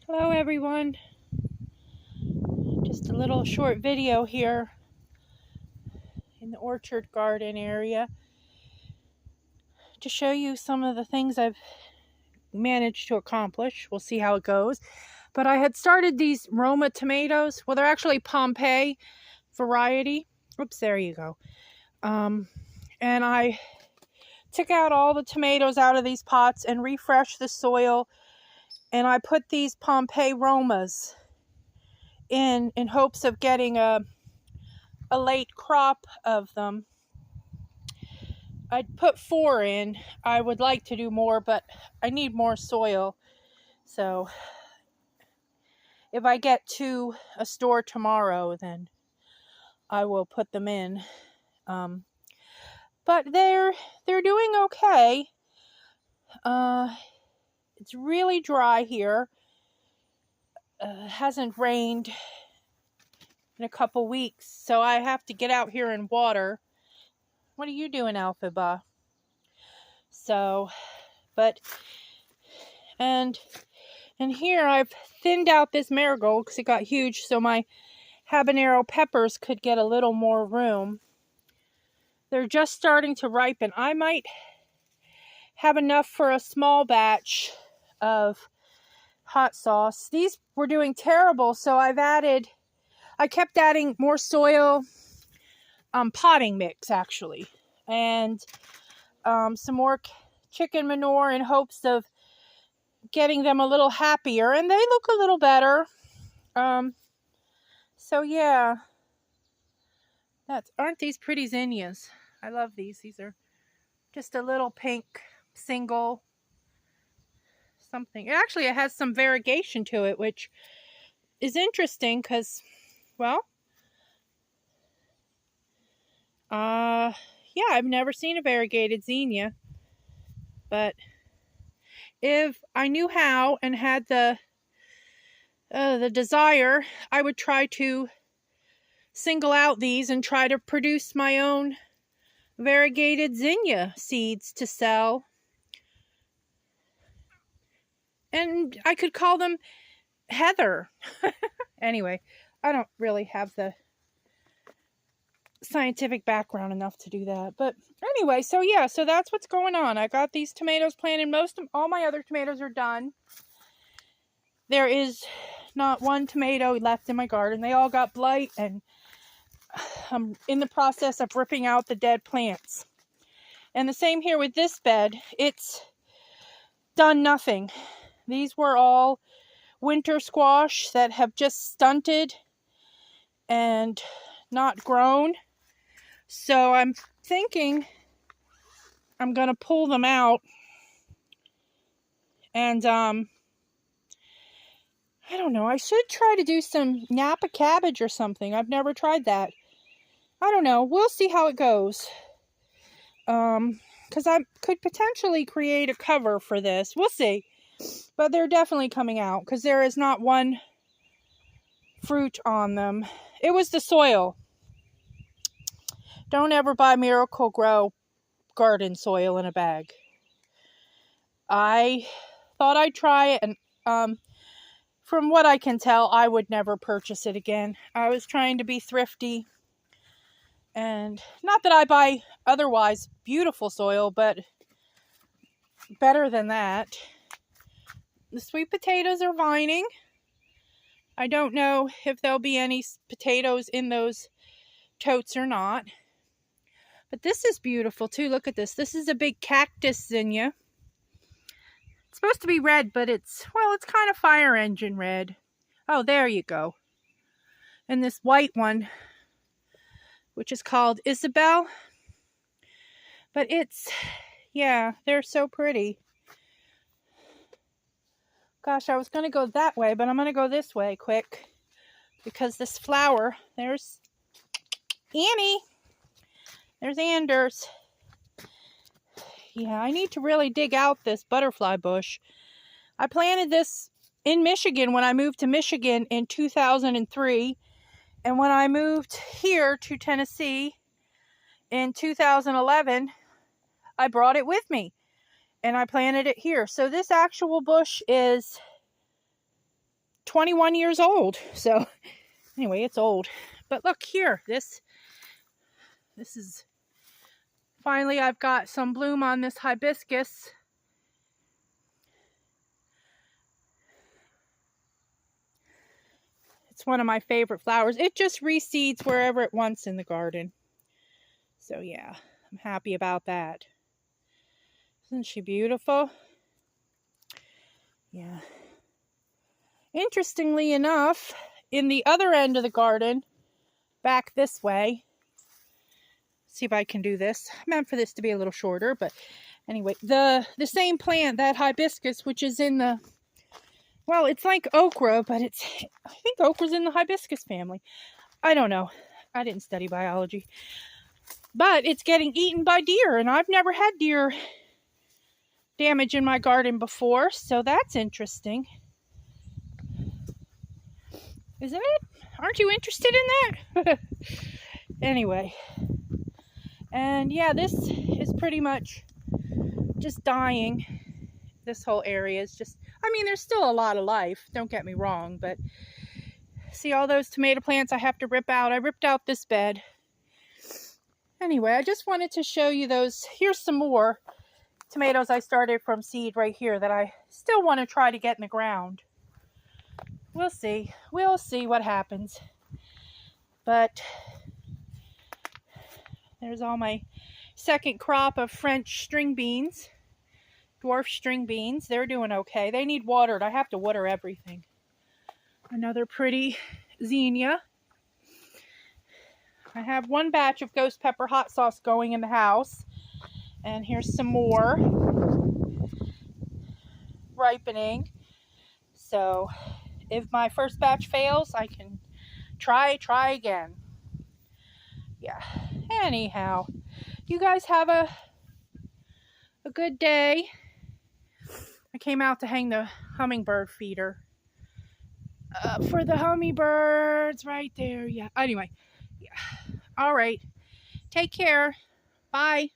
Hello everyone, just a little short video here in the orchard garden area to show you some of the things I've managed to accomplish. We'll see how it goes. But I had started these Roma tomatoes. Well, they're actually Pompeii variety. Oops, there you go. And I took out all the tomatoes out of these pots and refreshed the soil. And I put these Pompeii Romas in hopes of getting a late crop of them. I'd put 4 in. I would like to do more, but I need more soil. So if I get to a store tomorrow, then I will put them in. But they're doing okay. It's really dry here. Hasn't rained in a couple weeks, so I have to get out here and water. What are you doing, Alphaba? So, and here I've thinned out this marigold because it got huge, so my habanero peppers could get a little more room. They're just starting to ripen. I might have enough for a small batch of hot sauce. These were doing terrible, so I kept adding more soil, potting mix actually, and some more chicken manure in hopes of getting them a little happier, and they look a little better. So yeah, aren't these pretty zinnias? I love these. These are just a little pink single something. Actually, it has some variegation to it, which is interesting because, well, yeah, I've never seen a variegated zinnia, but if I knew how and had the desire, I would try to single out these and try to produce my own variegated zinnia seeds to sell. And I could call them Heather. Anyway, I don't really have the scientific background enough to do that. But anyway, so yeah, so that's what's going on. I got these tomatoes planted. All my other tomatoes are done. There is not one tomato left in my garden. They all got blight, and I'm in the process of ripping out the dead plants. And the same here with this bed. It's done nothing. These were all winter squash that have just stunted and not grown. So I'm thinking I'm going to pull them out and I don't know, I should try to do some Napa cabbage or something. I've never tried that. I don't know. We'll see how it goes. Because I could potentially create a cover for this. We'll see. But they're definitely coming out because there is not one fruit on them. It was the soil. Don't ever buy Miracle-Gro garden soil in a bag. I thought I'd try it, and from what I can tell, I would never purchase it again. I was trying to be thrifty. And not that I buy otherwise beautiful soil, but better than that. The sweet potatoes are vining. I don't know if there'll be any potatoes in those totes or not. But this is beautiful too. Look at this. This is a big cactus zinnia. It's supposed to be red, but it's kind of fire engine red. Oh, there you go. And this white one, which is called Isabel. But yeah, they're so pretty. Gosh, I was going to go that way, but I'm going to go this way quick. Because this flower, there's Annie. There's Anders. Yeah, I need to really dig out this butterfly bush. I planted this in Michigan when I moved to Michigan in 2003. And when I moved here to Tennessee in 2011, I brought it with me. And I planted it here. So this actual bush is 21 years old. So anyway, it's old. But look here, this is, finally I've got some bloom on this hibiscus. It's one of my favorite flowers. It just reseeds wherever it wants in the garden. So yeah, I'm happy about that. Isn't she beautiful? Yeah. Interestingly enough, in the other end of the garden, back this way, see if I can do this. I meant for this to be a little shorter, but anyway, the same plant, that hibiscus, which is in the, well, it's like okra, but I think okra's in the hibiscus family. I don't know. I didn't study biology. But it's getting eaten by deer, and I've never had deer damage in my garden before, so that's interesting. Isn't it? Aren't you interested in that? Anyway. And yeah, this is pretty much just dying. This whole area is just, I mean, there's still a lot of life, don't get me wrong, but see all those tomato plants I have to rip out? I ripped out this bed. Anyway, I just wanted to show you those. Here's some more tomatoes I started from seed right here that I still want to try to get in the ground. We'll see. We'll see what happens. But there's all my second crop of French string beans. Dwarf string beans. They're doing okay. They need watered. I have to water everything. Another pretty zinnia. I have one batch of ghost pepper hot sauce going in the house. And here's some more ripening. So if my first batch fails, I can try again. Yeah. Anyhow, you guys have a good day. I came out to hang the hummingbird feeder for the hummingbirds right there. Yeah. Anyway, yeah. All right. Take care. Bye.